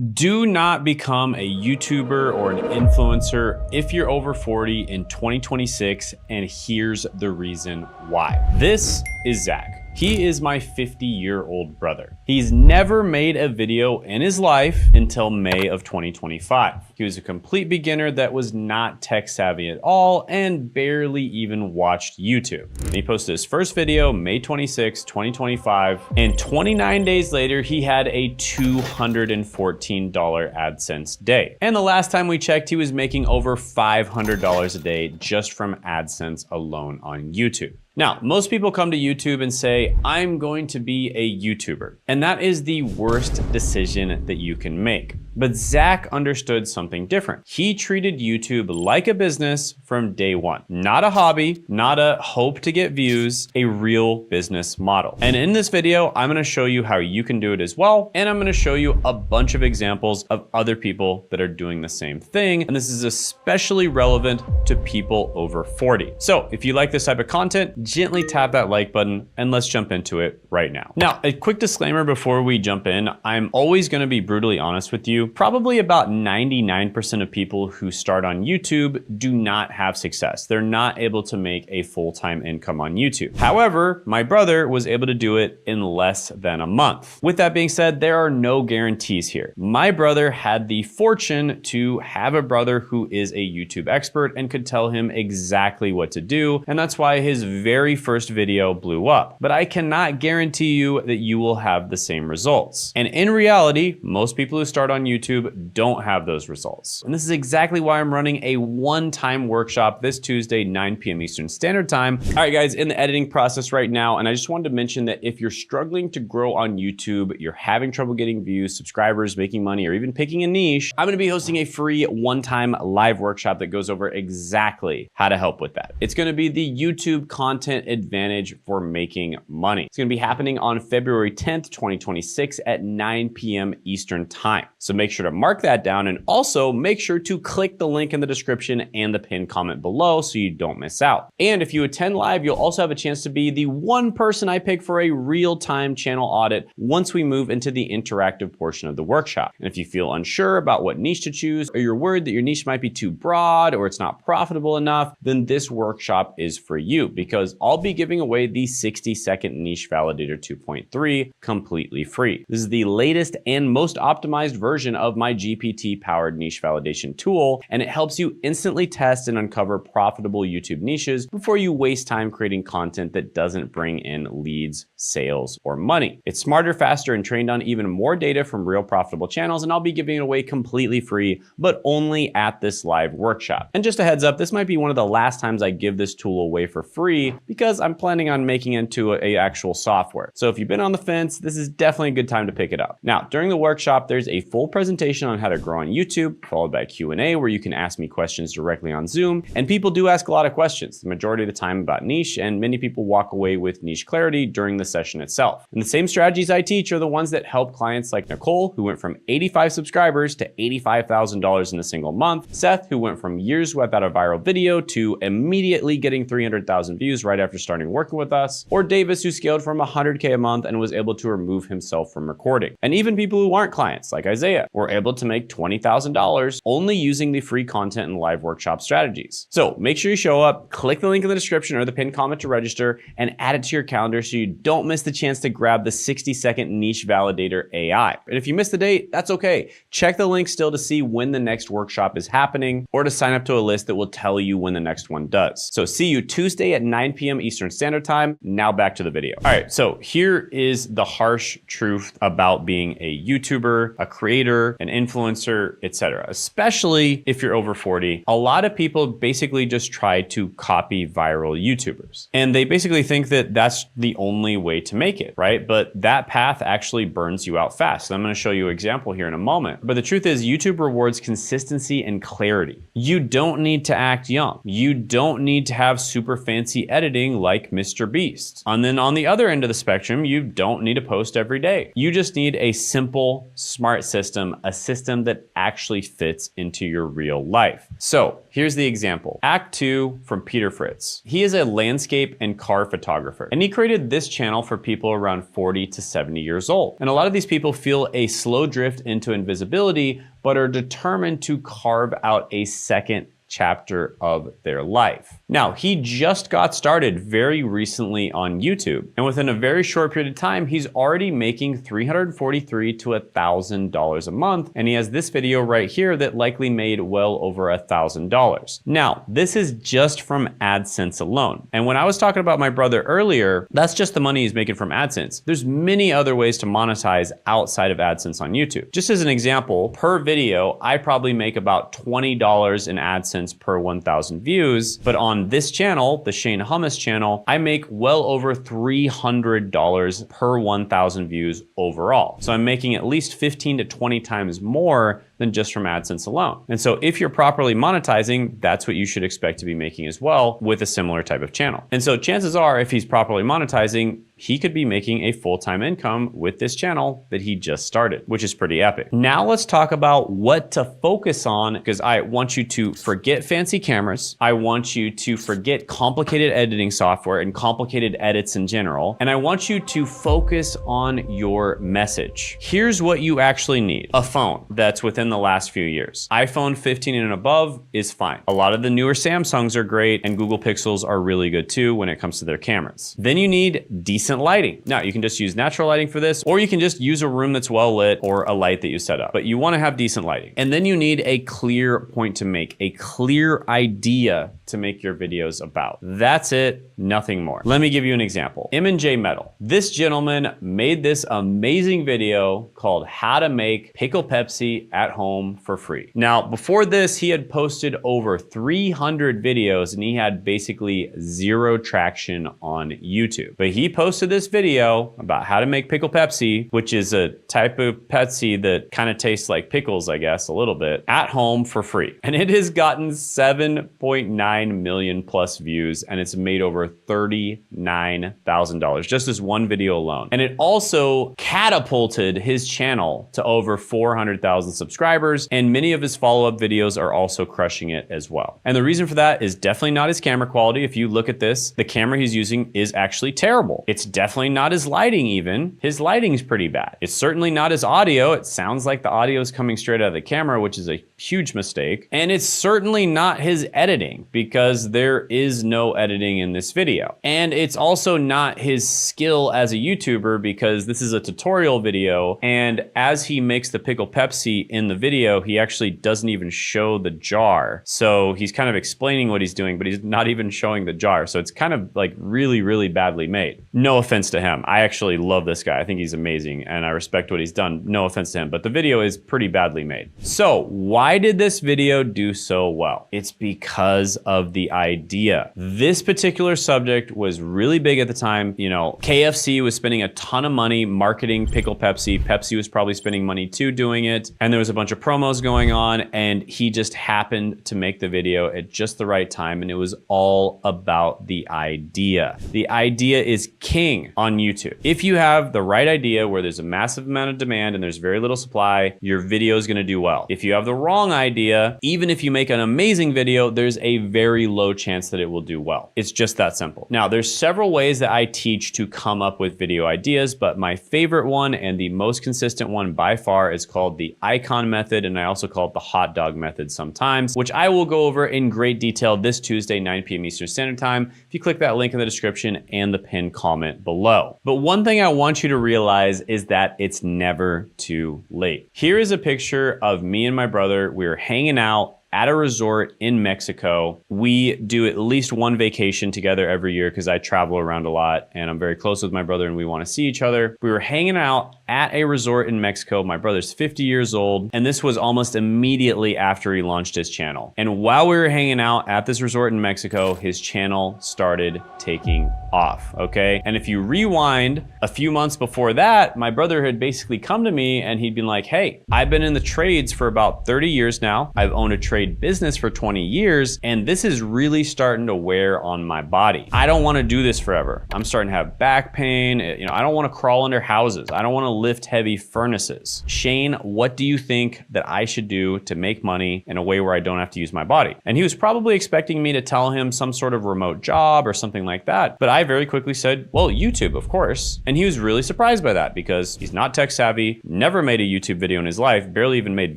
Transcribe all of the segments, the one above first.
Do not become a YouTuber or an influencer if you're over 40 in 2026, and here's the reason why. This is Zach. He is my 50-year-old brother. He's never made a video in his life until May of 2025. He was a complete beginner that was not tech savvy at all and barely even watched YouTube. And he posted his first video May 26, 2025, and 29 days later, he had a $214 AdSense day. And the last time we checked, he was making over $500 a day just from AdSense alone on YouTube. Now, most people come to YouTube and say, I'm going to be a YouTuber. And that is the worst decision that you can make. But Zach understood something different. He treated YouTube like a business from day one. Not a hobby, not a hope to get views, a real business model. And in this video, I'm gonna show you how you can do it as well. And I'm gonna show you a bunch of examples of other people that are doing the same thing. And this is especially relevant to people over 40. So if you like this type of content, gently tap that like button and let's jump into it right now. Now, a quick disclaimer before we jump in, I'm always gonna be brutally honest with you. Probably about 99% of people who start on YouTube do not have success. They're not able to make a full-time income on YouTube. However, my brother was able to do it in less than a month. With that being said, there are no guarantees here. My brother had the fortune to have a brother who is a YouTube expert and could tell him exactly what to do, and that's why his very first video blew up. But I cannot guarantee you that you will have the same results. And in reality, most people who start on YouTube don't have those results. And this is exactly why I'm running a one-time workshop this Tuesday, 9 p.m. Eastern Standard Time. All right, guys, in the editing process right now, and I just wanted to mention that if you're struggling to grow on YouTube, you're having trouble getting views, subscribers, making money, or even picking a niche, I'm gonna be hosting a free one-time live workshop that goes over exactly how to help with that. It's gonna be the YouTube content advantage for making money. It's gonna be happening on February 10th, 2026 at 9 p.m. Eastern Time. So make sure to mark that down, and also make sure to click the link in the description and the pinned comment below so you don't miss out. And if you attend live, you'll also have a chance to be the one person I pick for a real-time channel audit once we move into the interactive portion of the workshop. And if you feel unsure about what niche to choose, or you're worried that your niche might be too broad or it's not profitable enough, then this workshop is for you, because I'll be giving away the 60-second Niche Validator 2.3 completely free. This is the latest and most optimized version of my GPT-powered niche validation tool, and it helps you instantly test and uncover profitable YouTube niches before you waste time creating content that doesn't bring in leads, sales, or money. It's smarter, faster, and trained on even more data from real profitable channels, and I'll be giving it away completely free, but only at this live workshop. And just a heads up, this might be one of the last times I give this tool away for free, because I'm planning on making it into a actual software. So if you've been on the fence, this is definitely a good time to pick it up. Now, during the workshop, there's a full presentation on how to grow on YouTube, followed by Q&A where you can ask me questions directly on Zoom. And people do ask a lot of questions, the majority of the time about niche, and many people walk away with niche clarity during the session itself. And the same strategies I teach are the ones that help clients like Nicole, who went from 85 subscribers to $85,000 in a single month, Seth, who went from years without a viral video to immediately getting 300,000 views right after starting working with us, or Davis, who scaled from 100K a month and was able to remove himself from recording. And even people who aren't clients, like Isaiah, were able to make $20,000 only using the free content and live workshop strategies. So make sure you show up, click the link in the description or the pinned comment to register, and add it to your calendar so you don't miss the chance to grab the 60-second Niche Validator AI. And if you miss the date, that's okay. Check the link still to see when the next workshop is happening, or to sign up to a list that will tell you when the next one does. So see you Tuesday at 9 p.m. Eastern Standard Time. Now back to the video. All right, so here is the harsh truth about being a YouTuber, a creator, an influencer, etc. Especially if you're over 40. A lot of people basically just try to copy viral YouTubers. And they basically think that that's the only way to make it, right? But that path actually burns you out fast. And I'm gonna show you an example here in a moment. But the truth is, YouTube rewards consistency and clarity. You don't need to act young. You don't need to have super fancy editing like Mr. Beast. And then on the other end of the spectrum, you don't need to post every day. You just need a simple, smart system a system that actually fits into your real life. So here's the example. Act 2 from Peter Fritz. He is a landscape and car photographer, and he created this channel for people around 40 to 70 years old. And a lot of these people feel a slow drift into invisibility, but are determined to carve out a second chapter of their life. Now, he just got started very recently on YouTube, and within a very short period of time, he's already making $343 to $1,000 a month, and he has this video right here that likely made well over $1,000. Now, this is just from AdSense alone, and when I was talking about my brother earlier, that's just the money he's making from AdSense. There's many other ways to monetize outside of AdSense on YouTube. Just as an example, per video, I probably make about $20 in AdSense per 1,000 views, but on this channel, the Shane Hummus channel, I make well over $300 per 1,000 views overall. So I'm making at least 15 to 20 times more than just from AdSense alone. And so if you're properly monetizing, that's what you should expect to be making as well with a similar type of channel. And so chances are, if he's properly monetizing, he could be making a full-time income with this channel that he just started, which is pretty epic. Now let's talk about what to focus on, because I want you to forget fancy cameras. I want you to forget complicated editing software and complicated edits in general. And I want you to focus on your message. Here's what you actually need. A phone that's within the last few years. iPhone 15 and above is fine. A lot of the newer Samsungs are great, and Google Pixels are really good too when it comes to their cameras. Then you need decent lighting. Now, you can just use natural lighting for this, or you can just use a room that's well lit or a light that you set up, but you want to have decent lighting. And then you need a clear point to make, a clear idea to make your videos about. That's it, nothing more. Let me give you an example. M&J Metal. This gentleman made this amazing video called How to Make Pickle Pepsi at Home for Free. Now, before this, he had posted over 300 videos and he had basically zero traction on YouTube. But he posted this video about how to make pickle Pepsi, which is a type of Pepsi that kind of tastes like pickles, I guess, a little bit, at home for free. And it has gotten 7.9 million plus views, and it's made over $39,000, just this one video alone. And it also catapulted his channel to over 400,000 subscribers, and many of his follow-up videos are also crushing it as well. And the reason for that is definitely not his camera quality. If you look at this, the camera he's using is actually terrible. It's definitely not his lighting even. His lighting's pretty bad. It's certainly not his audio. It sounds like the audio is coming straight out of the camera, which is a huge mistake. And it's certainly not his editing, because there is no editing in this video. And it's also not his skill as a YouTuber, because this is a tutorial video, and as he makes the pickle Pepsi in the video, he actually doesn't even show the jar. So he's kind of explaining what he's doing, but he's not even showing the jar. So it's kind of like really, really badly made. No offense to him. I actually love this guy. I think he's amazing and I respect what he's done. No offense to him, but the video is pretty badly made. So why did this video do so well? It's because of the idea. This particular subject was really big at the time. You know, KFC was spending a ton of money marketing pickle Pepsi. Pepsi was probably spending money too doing it. And there was a bunch of promos going on, and he just happened to make the video at just the right time. And it was all about the idea. The idea is king on YouTube. If you have the right idea where there's a massive amount of demand and there's very little supply, your video is going to do well. If you have the wrong idea, even if you make an amazing video, there's a very low chance that it will do well. It's just that simple. Now, there's several ways that I teach to come up with video ideas, but my favorite one and the most consistent one by far is called the icon method, and I also call it the hot dog method sometimes, which I will go over in great detail this Tuesday, 9 p.m. Eastern Standard Time, if you click that link in the description and the pinned comment below. But one thing I want you to realize is that it's never too late. Here is a picture of me and my brother. We were hanging out at a resort in Mexico. We do at least one vacation together every year because I travel around a lot and I'm very close with my brother and we want to see each other. We were hanging out at a resort in Mexico. My brother's 50 years old, and this was almost immediately after he launched his channel. And while we were hanging out at this resort in Mexico, his channel started taking off, okay? And if you rewind a few months before that, my brother had basically come to me and he'd been like, hey, I've been in the trades for about 30 years now. I've owned a trade trade business for 20 years, and this is really starting to wear on my body. I don't want to do this forever. I'm starting to have back pain. I don't want to crawl under houses. I don't want to lift heavy furnaces. Shane, what do you think that I should do to make money in a way where I don't have to use my body? And he was probably expecting me to tell him some sort of remote job or something like that. But I very quickly said, well, YouTube, of course. And he was really surprised by that because he's not tech savvy, never made a YouTube video in his life, barely even made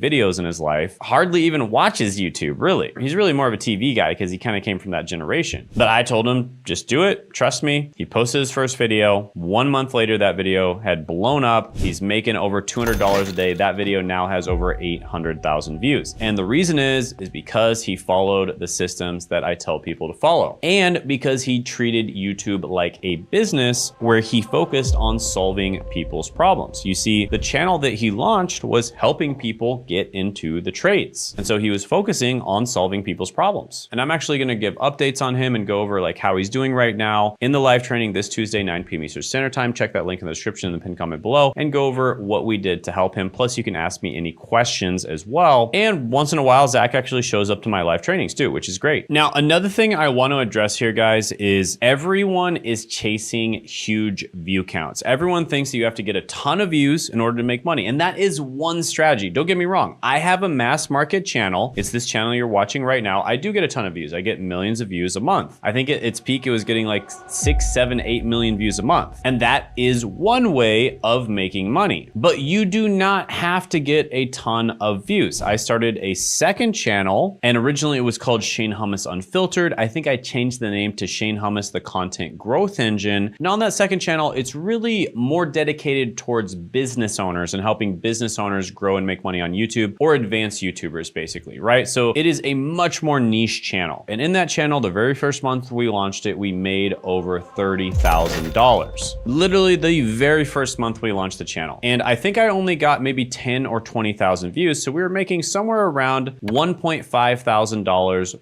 videos in his life, hardly even watches YouTube, really. He's really more of a TV guy because he kind of came from that generation. But I told him, just do it, trust me. He posted his first video. 1 month later, that video had blown up. He's making over $200 a day. That video now has over 800,000 views. And the reason is because he followed the systems that I tell people to follow. And because he treated YouTube like a business where he focused on solving people's problems. You see, the channel that he launched was helping people get into the trades. And so he was focusing on solving people's problems. And I'm actually gonna give updates on him and go over like how he's doing right now in the live training this Tuesday, 9 p.m. Eastern Standard Time. Check that link in the description in the pinned comment below and go over what we did to help him. Plus you can ask me any questions as well. And once in a while, Zach actually shows up to my live trainings too, which is great. Now, another thing I want to address here, guys, is everyone is chasing huge view counts. Everyone thinks that you have to get a ton of views in order to make money. And that is one strategy. Don't get me wrong. I have a mass market channel. It's this channel you're watching right now. I do get a ton of views. I get millions of views a month. I think at its peak, it was getting like 6, 7, 8 million views a month. And that is one way of making money. But you do not have to get a ton of views. I started a second channel, and originally it was called Shane Hummus Unfiltered. I think I changed the name to Shane Hummus, the Content Growth Engine. And on that second channel, it's really more dedicated towards business owners and helping business owners grow and make money on YouTube, or advanced YouTubers basically, right? So it is a much more niche channel. And in that channel, the very first month we launched it, we made over $30,000. Literally the very first month we launched the channel. And I think I only got maybe 10 or 20,000 views. So we were making somewhere around $1.5 thousand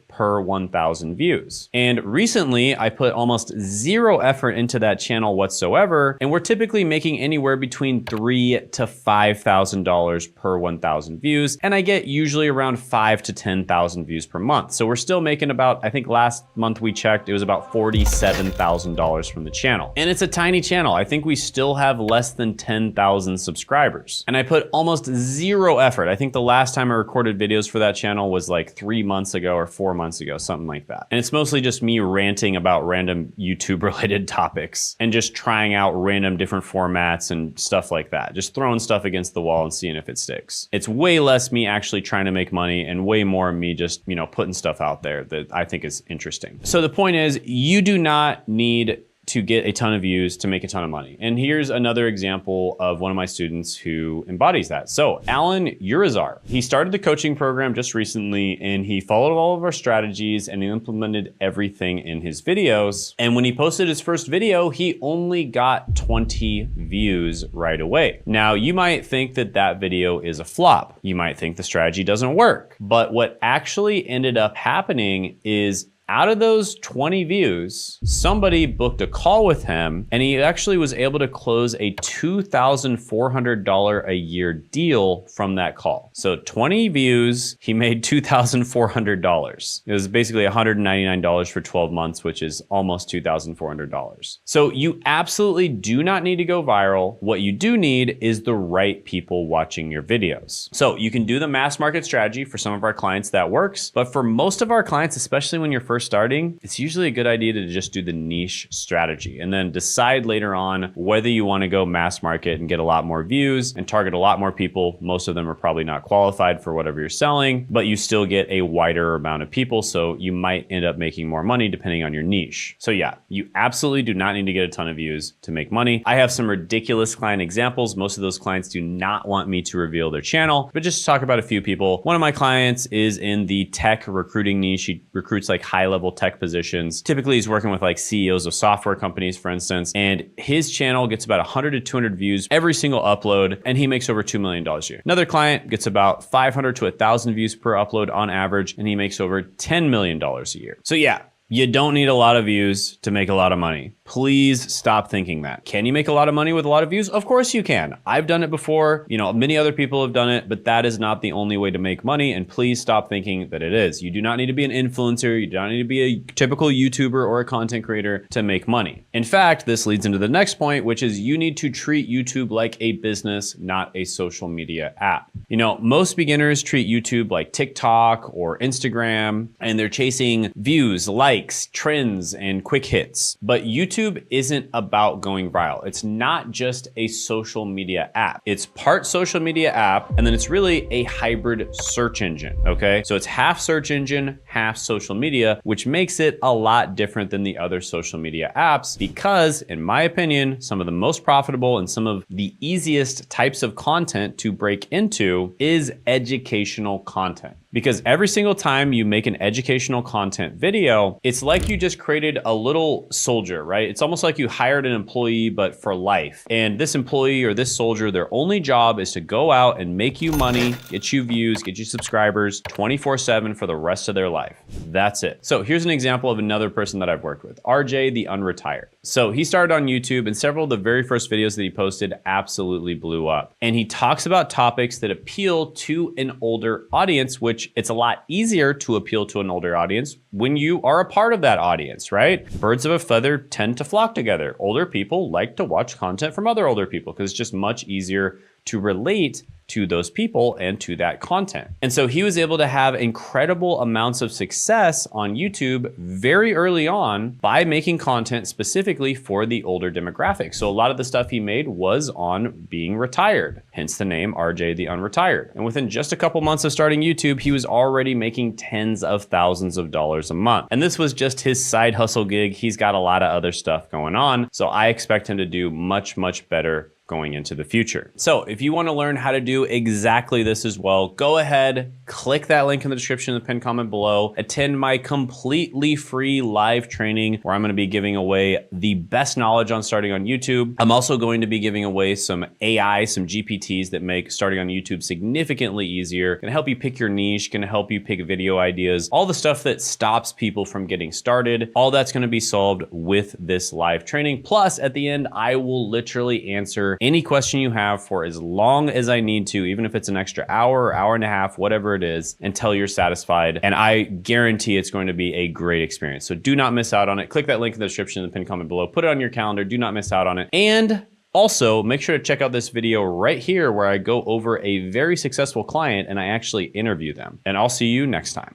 per 1,000 views. And recently I put almost zero effort into that channel whatsoever. And we're typically making anywhere between $3,000 to $5,000 per 1,000 views. And I get usually around 5,000 to 10,000 views per month. So we're still making about, I think last month we checked, it was about $47,000 from the channel. And it's a tiny channel. I think we still have less than 10,000 subscribers. And I put almost zero effort. I think the last time I recorded videos for that channel was like 3 months ago or 4 months ago, something like that. And it's mostly just me ranting about random YouTube related topics and just trying out random different formats and stuff like that. Just throwing stuff against the wall and seeing if it sticks. It's way less me actually trying to make money and way more me just, putting stuff out there that I think is interesting. So the point is, you do not need to get a ton of views to make a ton of money. And here's another example of one of my students who embodies that. So Alan Urizar, he started the coaching program just recently and he followed all of our strategies and he implemented everything in his videos. And when he posted his first video, he only got 20 views right away. Now you might think that that video is a flop. You might think the strategy doesn't work, but what actually ended up happening is out of those 20 views, somebody booked a call with him and he actually was able to close a $2,400 a year deal from that call. So 20 views, he made $2,400. It was basically $199 for 12 months, which is almost $2,400. So you absolutely do not need to go viral. What you do need is the right people watching your videos. So you can do the mass market strategy for some of our clients, that works. But for most of our clients, especially when you're first starting, it's usually a good idea to just do the niche strategy and then decide later on whether you want to go mass market and get a lot more views and target a lot more people. Most of them are probably not qualified for whatever you're selling, but you still get a wider amount of people. So you might end up making more money depending on your niche. So yeah, you absolutely do not need to get a ton of views to make money. I have some ridiculous client examples. Most of those clients do not want me to reveal their channel, but just to talk about a few people. One of my clients is in the tech recruiting niche. He recruits like high-level tech positions. Typically, he's working with like CEOs of software companies, for instance, and his channel gets about 100 to 200 views every single upload, and he makes over $2 million a year. Another client gets about 500 to 1,000 views per upload on average, and he makes over $10 million a year. So yeah, You don't need a lot of views to make a lot of money. Please stop thinking that. Can you make a lot of money with a lot of views? Of course you can. I've done it before. You know, many other people have done it, but that is not the only way to make money. And please stop thinking that it is. You do not need to be an influencer. You do not need to be a typical YouTuber or a content creator to make money. In fact, this leads into the next point, which is you need to treat YouTube like a business, not a social media app. You know, most beginners treat YouTube like TikTok or Instagram, and they're chasing views, likes, trends, and quick hits. But YouTube isn't about going viral. It's not just a social media app. It's part social media app, and then it's really a hybrid search engine, okay? So it's half search engine, half social media, which makes it a lot different than the other social media apps because, in my opinion, some of the most profitable and some of the easiest types of content to break into is educational content. Because every single time you make an educational content video, it's like you just created a little soldier, right? It's almost like you hired an employee, but for life. And this employee or this soldier, their only job is to go out and make you money, get you views, get you subscribers 24/7 for the rest of their life. That's it. So here's an example of another person that I've worked with, RJ the Unretired. So he started on YouTube and several of the very first videos that he posted absolutely blew up. And he talks about topics that appeal to an older audience, which it's a lot easier to appeal to an older audience when you are a part of that audience, right? Birds of a feather tend to flock together. Older people like to watch content from other older people because it's just much easier to relate to those people and to that content. And so he was able to have incredible amounts of success on YouTube very early on by making content specifically for the older demographic. So a lot of the stuff he made was on being retired, hence the name RJ the Unretired. And within just a couple months of starting YouTube, he was already making tens of thousands of dollars a month. And this was just his side hustle gig. He's got a lot of other stuff going on. So I expect him to do much, much better going into the future. So if you want to learn how to do exactly this as well, go ahead, click that link in the description in the pinned comment below, attend my completely free live training where I'm going to be giving away the best knowledge on starting on YouTube. I'm also going to be giving away some AI, some GPTs that make starting on YouTube significantly easier, can help you pick your niche, can help you pick video ideas, all the stuff that stops people from getting started. All that's going to be solved with this live training. Plus at the end, I will literally answer any question you have for as long as I need to, even if it's an extra hour or hour and a half, whatever it is, until you're satisfied. And I guarantee it's going to be a great experience. So do not miss out on it. Click that link in the description in the pinned comment below. Put it on your calendar. Do not miss out on it. And also, make sure to check out this video right here where I go over a very successful client and I actually interview them. And I'll see you next time.